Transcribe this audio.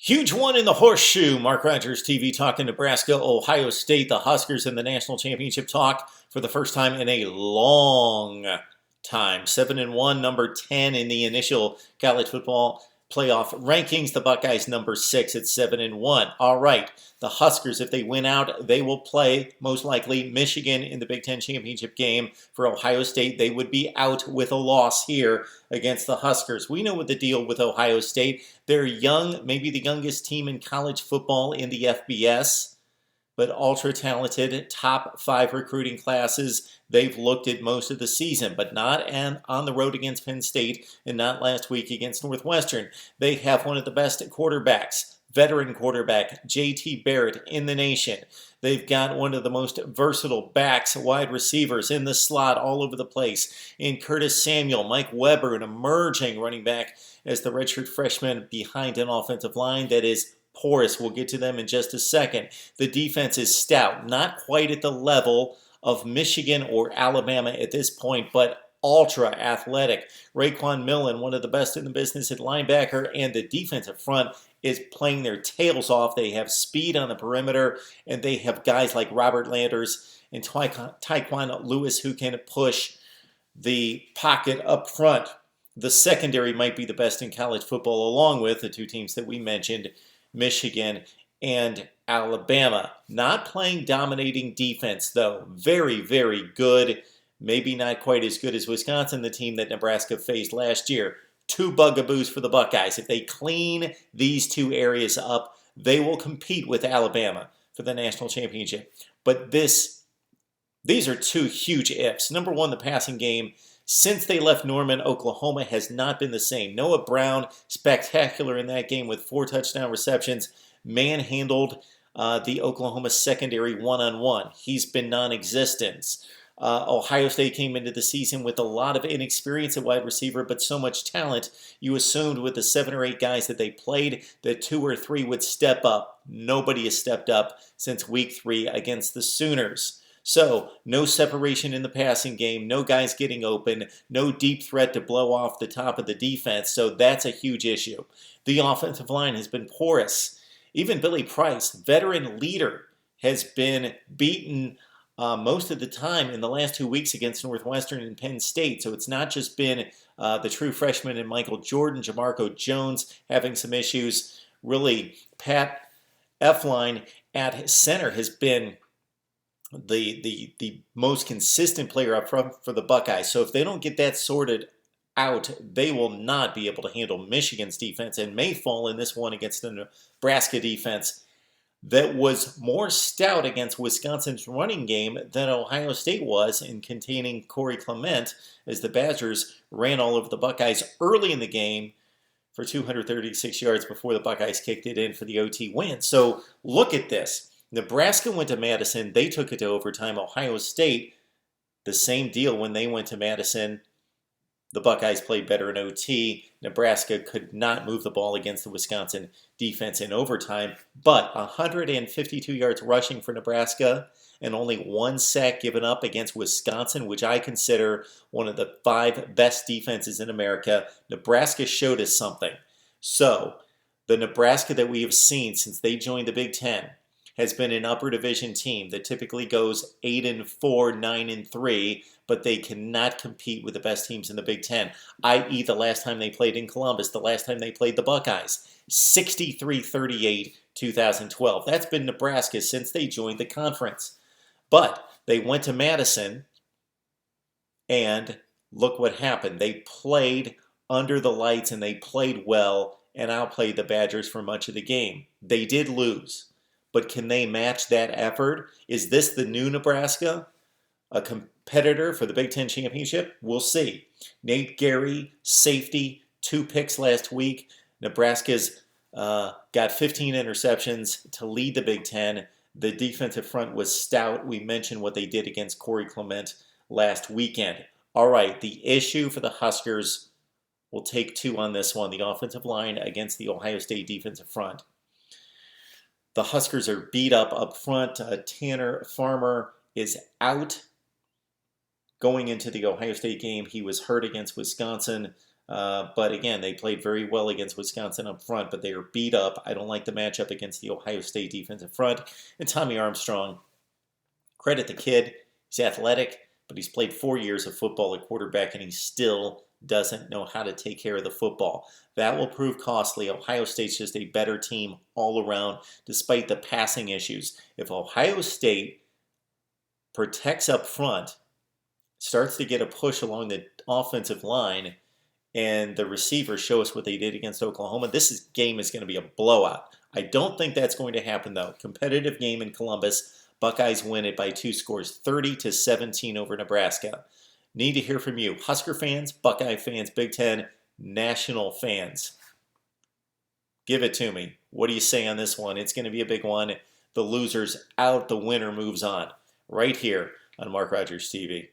Huge one in the horseshoe. Mark Rogers TV talking Nebraska, Ohio State, the Huskers in the national championship talk for the first time in a long time. 7-1, number 10 in the initial college football playoff rankings. The Buckeyes number 6 at 7-1. All right, the Huskers, if they win out, they will play most likely Michigan in the Big Ten championship game. For Ohio State, they would be out with a loss here against the Huskers. We know what the deal with Ohio State. They're young, maybe the youngest team in college football in the FBS, but ultra-talented, top 5 recruiting classes. They've looked at most of the season, but not on the road against Penn State and not last week against Northwestern. They have one of the best quarterbacks, veteran quarterback, J.T. Barrett, in the nation. They've got one of the most versatile backs, wide receivers in the slot all over the place. In Curtis Samuel, Mike Weber, an emerging running back as the redshirt freshman behind an offensive line that is porous. We'll get to them in just a second. The defense is stout, not quite at the level of Michigan or Alabama at this point, but ultra athletic. Raekwon Millen, one of the best in the business at linebacker, and the defensive front is playing their tails off. They have speed on the perimeter, and they have guys like Robert Landers and Tyquan Lewis who can push the pocket up front. The secondary might be the best in college football, along with the two teams that we mentioned, Michigan and Alabama. Not playing dominating defense, though. Very, very good. Maybe not quite as good as Wisconsin, the team that Nebraska faced last year. 2 bugaboos for the Buckeyes. If they clean these 2 areas up, they will compete with Alabama for the national championship. But these are 2 huge ifs. Number 1, the passing game. Since they left Norman, Oklahoma has not been the same. Noah Brown, spectacular in that game with 4 touchdown receptions, manhandled the Oklahoma secondary one-on-one. He's been non-existent. Ohio State came into the season with a lot of inexperience at wide receiver, but so much talent. You assumed with the 7 or 8 guys that they played that 2 or 3 would step up. Nobody has stepped up since week 3 against the Sooners. So, no separation in the passing game, no guys getting open, no deep threat to blow off the top of the defense, so that's a huge issue. The offensive line has been porous. Even Billy Price, veteran leader, has been beaten most of the time in the last 2 weeks against Northwestern and Penn State. So it's not just been the true freshman and Michael Jordan, Jamarco Jones having some issues. Really, Pat Elflein at center has been the most consistent player up front for the Buckeyes. So if they don't get that sorted out, they will not be able to handle Michigan's defense and may fall in this one against the Nebraska defense that was more stout against Wisconsin's running game than Ohio State was in containing Corey Clement as the Badgers ran all over the Buckeyes early in the game for 236 yards before the Buckeyes kicked it in for the OT win. So look at this. Nebraska went to Madison. They took it to overtime. Ohio State, the same deal when they went to Madison. The Buckeyes played better in OT. Nebraska could not move the ball against the Wisconsin defense in overtime, but 152 yards rushing for Nebraska and only 1 sack given up against Wisconsin, which I consider one of the 5 best defenses in America. Nebraska showed us something. So, the Nebraska that we have seen since they joined the Big Ten has been an upper division team that typically goes 8-4, 9-3, but they cannot compete with the best teams in the Big Ten, i.e. the last time they played in Columbus, the last time they played the Buckeyes, 63-38, 2012. That's been Nebraska since they joined the conference. But they went to Madison, and look what happened. They played under the lights, and they played well, and outplayed the Badgers for much of the game. They did lose. But can they match that effort? Is this the new Nebraska? A competitor for the Big Ten championship? We'll see. Nate Gary, safety, 2 picks last week. Nebraska's got 15 interceptions to lead the Big Ten. The defensive front was stout. We mentioned what they did against Corey Clement last weekend. All right, the issue for the Huskers, we'll take 2 on this one. The offensive line against the Ohio State defensive front. The Huskers are beat up front. Tanner Farmer is out going into the Ohio State game. He was hurt against Wisconsin. But again, they played very well against Wisconsin up front, but they are beat up. I don't like the matchup against the Ohio State defensive front. And Tommy Armstrong, credit the kid. He's athletic, but he's played 4 years of football at quarterback, and he still doesn't know how to take care of the football. That will prove costly. Ohio State's just a better team all around, despite the passing issues. If Ohio State protects up front, starts to get a push along the offensive line, and the receivers show us what they did against Oklahoma, game is going to be a blowout. I don't think that's going to happen, though. Competitive game in Columbus. Buckeyes win it by 2 scores, 30-17 over Nebraska. Need to hear from you. Husker fans, Buckeye fans, Big Ten, national fans. Give it to me. What do you say on this one? It's going to be a big one. The loser's out. The winner moves on. Right here on Mark Rogers TV.